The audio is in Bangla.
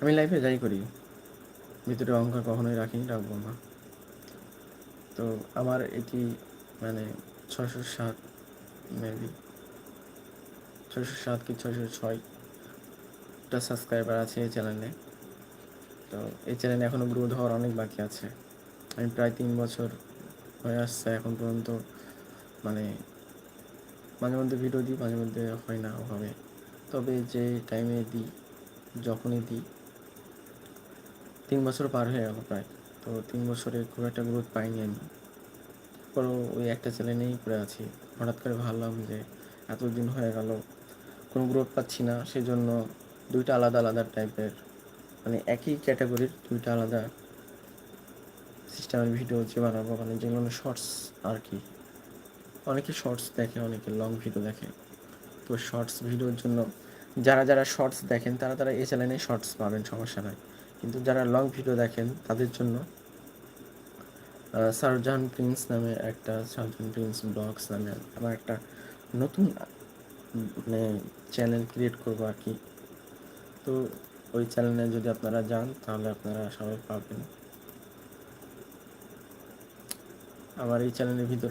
আমি লাইফে যাই করি, ভিতরে অহংকার কখনোই রাখিনি, রাখবো না। তো আমার এটি মানে 607 মেবি 607 কি 606টা সাবস্ক্রাইবার আছে এই চ্যানেলে। তো এই চ্যানেলে এখনও গ্রোথ হওয়ার অনেক বাকি আছে। আমি প্রায় 3 বছর হয়ে আসছে এখন পর্যন্ত, মানে মাঝে মধ্যে ভিডিও দিই, মাঝে মধ্যে হয় না ওভাবে। তবে যে টাইমে দিই, যখনই দিই, 3 বছর পার হয়ে গেল প্রায়। তো 3 বছরে খুব একটা গ্রোথ পাইনি আমি, পরও ওই একটা চ্যানেলেই পড়ে আছি। হঠাৎ করে ভাবলাম যে এতদিন হয়ে গেল কোনো গ্রোথ পাচ্ছি না, সেজন্য দুইটা আলাদা আলাদা টাইপের, মানে একই ক্যাটাগরির দুইটা আলাদা সিস্টেমের ভিডিও যে বানাবো, মানে যেগুলো শর্টস আর কি। অনেকে শর্টস দেখে, অনেকে লং ভিডিও দেখে। তো শর্টস ভিডিওর জন্য যারা যারা শর্টস দেখেন তারা তারা এই চ্যানেলে শর্টস পাবেন, সমস্যা নয়। কিন্তু যারা লং ভিডিও দেখেন তাদের জন্য শাহজাহান প্রিন্স নামে একটা, শাহজাহান প্রিন্স ব্লগস নামে আমার একটা নতুন মানে চ্যানেল ক্রিয়েট করবো আর কি। তো ওই চ্যানেলে যদি আপনারা যান তাহলে আপনারা সবাই পাবেন। আমার এই চ্যানেলের ভিতরে